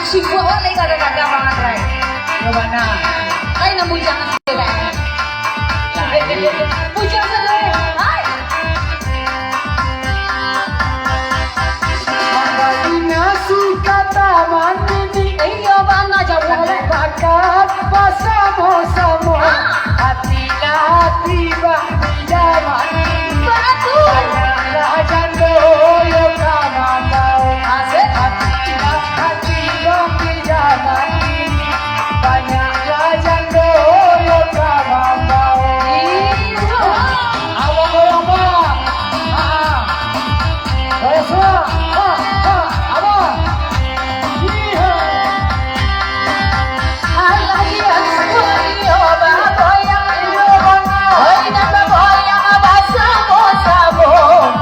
si gua wala kagak banget Ray. Gimana? Ay nabujangan sila. Bujang sa Ray. Ay. Magina suka taman ini. Iya bana jauh. Bakat bersama-sama. Hati-hati bang di zaman ini. Batu. Banyaklah janda yang kamu tahu. Asik. Hati-hati bang di zaman ini. Banyaklah janda yang kamu tahu. Itu. Awak orang bang. Saya semua. Abang. Allah dia suyo baboyang. Hoy na baboyang basamo-samo.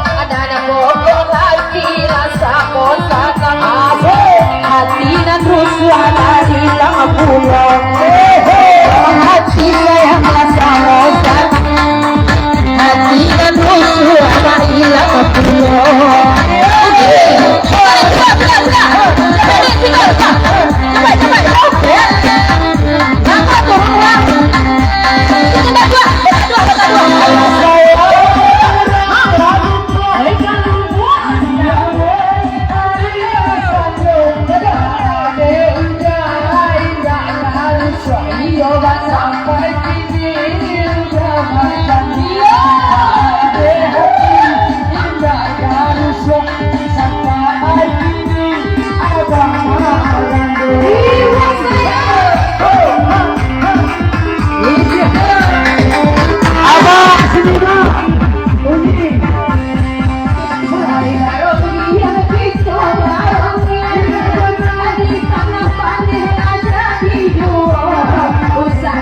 Ada na bogong hati rasa ko sa kamase. Hati na trusuhan na ilang pulang. Ang hati sayang kasama sa hati na trusuhan na ilang pulang. Sampai kini udah makan dia. Sampai kini abang Abang sini bang. Bunyi. Usah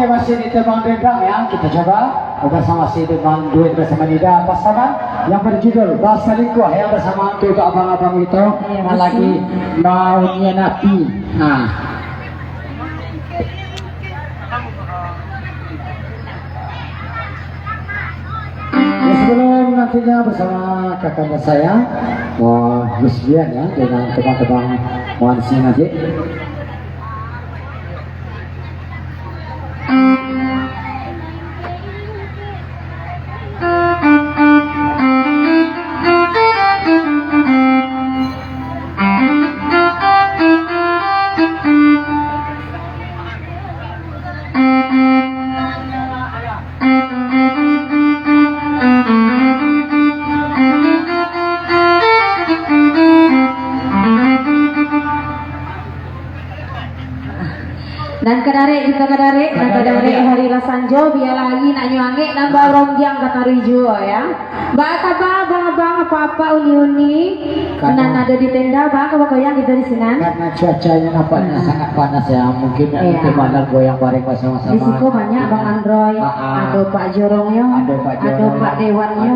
Oke, masih di Tembang Rendang ya. Kita coba bersama si dengan duet bersama Nida pasangan yang berjudul Bahasa Lingkuh yang bersama untuk abang-abang itu yang lagi maunya napi. Nah. Ya, sebelum nantinya bersama kakak saya Yusbian ya dengan teman-teman Wansi nanti. Dan kadare kita kadare dan kadare hari rasanjo biar lagi nak nyuange nambah rombyang kata rijo ya. Baka bang apa uni nan ada di tenda bang apa yang kita di sini. Karena cuacanya nampaknya sangat panas ya, mungkin nanti malam goyang bareng bersama-sama. Risiko banyak Bang Androy, ada Pak Jorongnya, ada Pak Dewannya,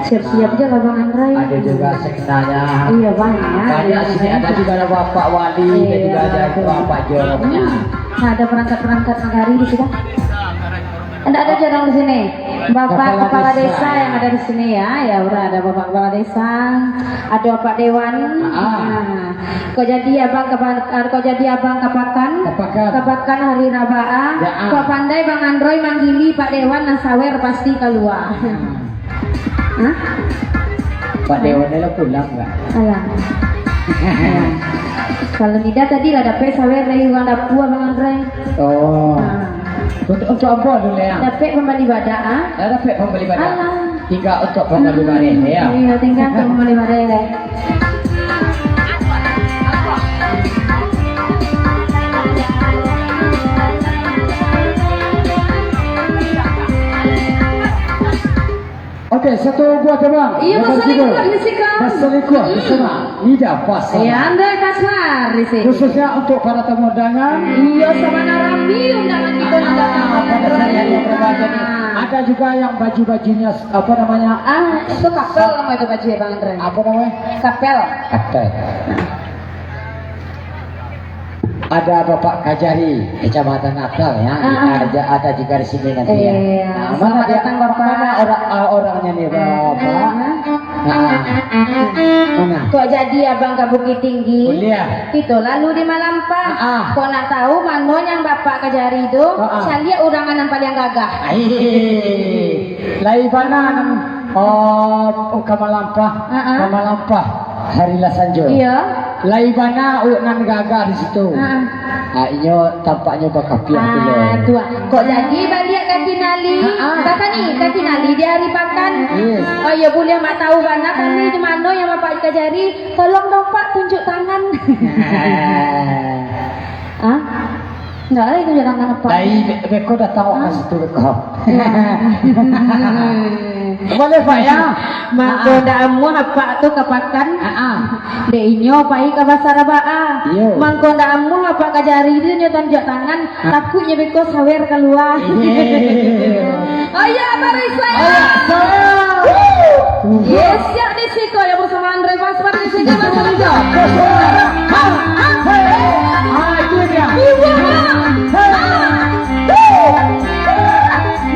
siap-siap aja Bang Androy. Ada juga seknanya. Iya banyak. Banyak sini ada juga ada Bapak Wali dan juga ada Bapak Jorongnya. Nah, ada perangkat-perangkat negari di sini. Ada jorong di sini. Bapak Kepala Desa yang ada di sini ya. Ya udah ada Bapak Kepala Desa, ada Bapak Dewan. Kau jadi abang kapakan hari Rabaa. Kau pandai Bang Androy manggili Pak Dewan nasawer pasti keluar. Hah? Pak Dewan ini pulang nggak? Alah. Kalau Nida tadi lah dapet sawer dari uang dapur Bang Androy. Oh. Untuk apa dulu ya? Dapat pembeli badak ah? Dapat pembeli badak. Tinggal untuk pembeli badak ya. Iya, tinggal untuk pembeli badak ya. Oke, satu buah tebang. Iya, Bahasa Lingkuh di sini kan. Bahasa Lingkuh bersama Nida Pasar. Iya, Anda Kasmar di sini. Khususnya untuk para tamu undangan. Iya, sama Narambi undangan kita undangan. Pada saya yang berbahagia nih. Ada juga yang baju-bajunya apa namanya? Itu kapel nama itu baju ya Bang Andre. Apa namanya? Kapel. Kapel. Ada Bapak Kajari, Kecamatan Natal ya. Ada juga di sini nanti ya. Iya. Selamat datang Bapak. Mana orangnya nih Bapak? Mana? Kok jadi abang ke Bukit Tinggi? Kuliah. Itu lalu di Malampah. Kok nak tahu mana yang Bapak Kajari itu? Saya lihat undangan yang paling gagah. Lai mana nang Kamalampah hari Lasanjo. Iya. Lai mana nan gagah di situ. Inyo tampaknya bakapiah dulu. Tua. Kok jadi balik kaki nali? Kaki nali di hari pakan. Yes. Oh ya boleh mak tahu mana kami di mana yang Bapak Kajari. Tolong dong Pak tunjuk tangan. Enggak ada tunjuk tangan apa. Beko dah tahu ke situ beko. Boleh Pak ya. Mako ndamu apa tu kapakan? De inyo pai ka Basarabaa. Mangko ndamu apa Kajari dia nyo tunjuk tangan takutnya beko sawer keluar. Ayo Marisa. Yes, ya di situ ya bersama Andre Pasmar di sini Marisa. Itu dia.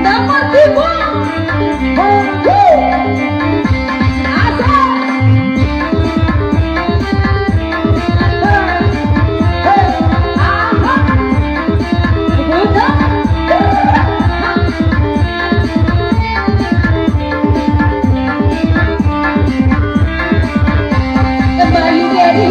Nomor 3. Kembali dari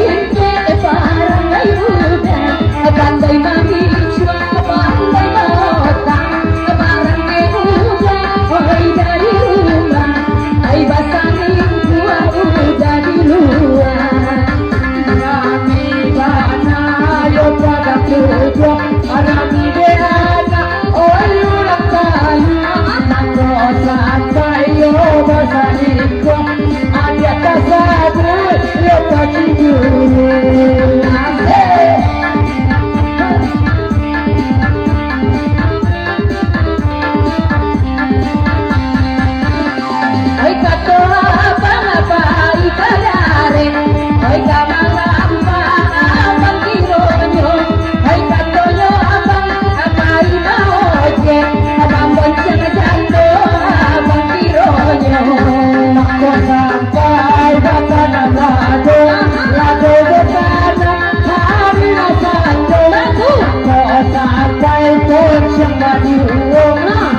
yang tadi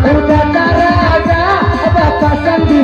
udah taraga batasan di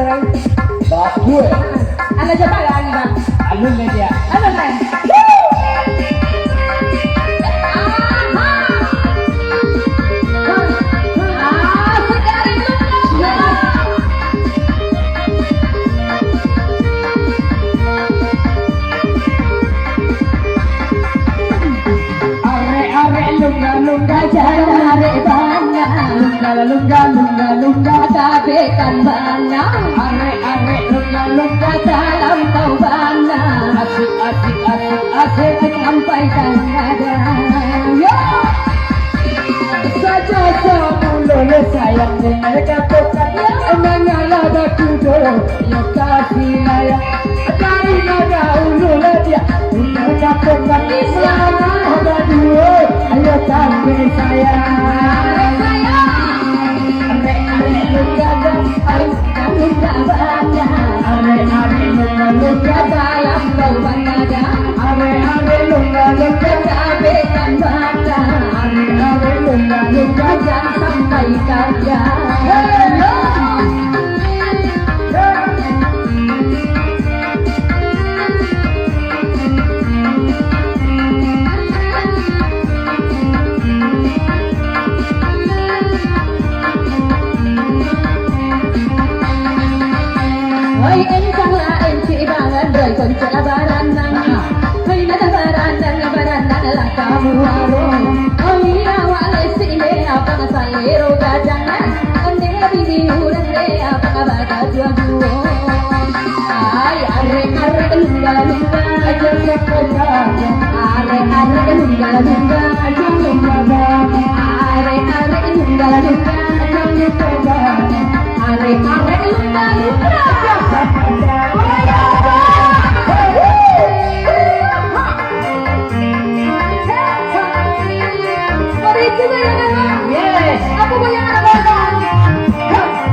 terus. Balas gue. Anda coba lagi bang. Alun na dia. Ano na? Lungga jare bana lungga tabe kan bana are lungga dalam tau bana asik sampai kan ada yo saja mulo sayang dengar katakan emang ala batu dulu ya kasih saya dari naga ulu dia dengar katakan Islam ada dua ayo tampil saya lungga dalam kau bangga are lungga tabe kan bangga are lungga jangan sampai kaya Hoy encang la enci bangan roy konca baranang Hoy nada baranang la kamu aro Hoy awale sile apa salero gajangan Ande bini uran le apa baga dua Ay are lungga aja sepeda are lungga aja lungga are lungga aja sepeda are lungga Yes, aku punya anak badan. Aku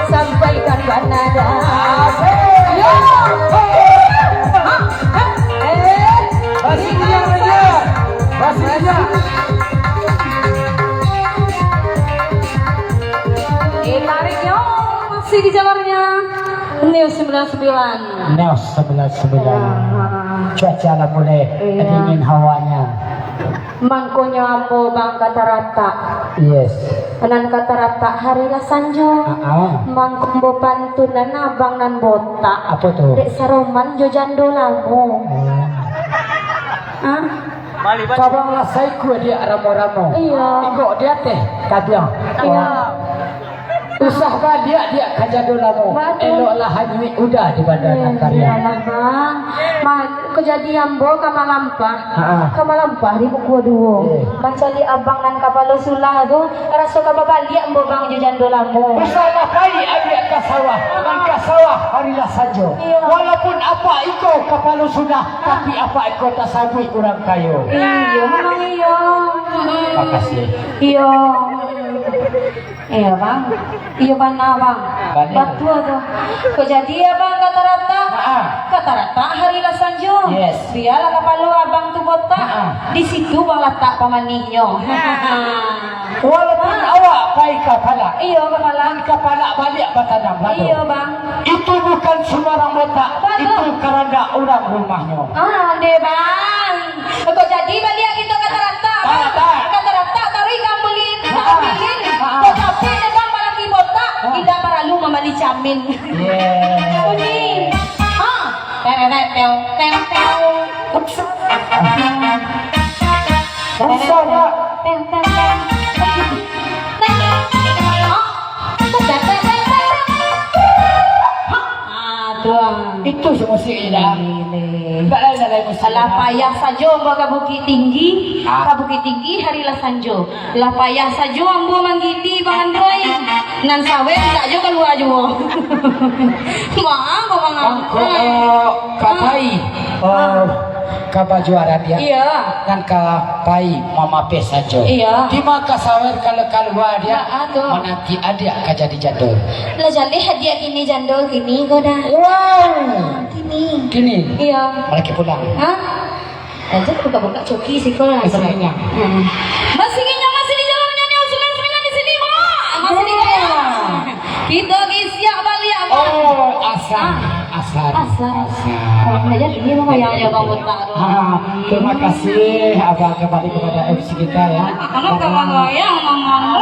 Sampaikan banada. Tariknya masih di jalurnya News 99. News 99. Cuaca lah mulai dingin hawanya. Mangkonya ambo bang kata rata. Yes. Nan kata rata hari lah sanjo. Mangkombo pantunan abang nan botak. Apa tuh? Dek saroman jo jando lamu. Kabang lah saiku dia ramo-ramo. Iya. Ikut dia teh kabiang. Iya. Usaha dia kajado lamu. Eloklah hanyumi udah di bandara karya. Iyalah bang. Kejadian bo kamalampah di buku dua. Mencari abang nan kapalo sulah tu. Rasa kababalik bo bang jo jando lamu. Bersama kali adik ke sawah. Dan ke sawah harilah saja. Walaupun apa iko kapalo sudah, tapi apa iko tasabui orang kayo. Iya, memang iya. Makasih. Iya. Iya bang. Iya bang bang. Betul tu. Kejadian bang kata rata. Kata rata harilah sanjo. Yes. Biarlah kapalo abang tu botak. Di situ bang letak pamaninyo. Walaupun awak baik kepala. Iya kepala. Kepala balik batanam lalu. Iya bang. Itu bukan sembarang botak. Itu kerana orang rumahnya. Deh bang. Kok jadi balik kita kata rata. Kata rata tarik kamulin. Kamulin. Kok tapi deh bang malaki botak. Kita perlu memali camin. Yeah. Kuning. Teo. itu semestinya. Enggak lain musik. Lah payah saja ambo ka Bukit Tinggi, ka Bukit Tinggi harilah sanjo. Lah payah saja ambo manggiti Bang Androy. Nan sawe enggak jo keluar jo. Maaf Bang Androy. Kapai. Kaba juara dia. Iya. Dan kapai mama pes saja. Iya. Di maka sawer kalau keluar dia Aduh. menanti adik jadi jadul. Lah jadi hadiah kini jandol kini goda. Wow. Kini. Gini. Iya. Malaki pulang. Hah? Aja buka-buka coki sih kok langsung. Kesenangnya. Masih di jalannya nih usulan di sini, Mak. Masih di jalan. Kita siap balik apa? Oh, asar. Kalau belajar ini mah yang jaga buta. Terima kasih abang kembali kepada MC kita ya. Kamu kebangoyang ngomong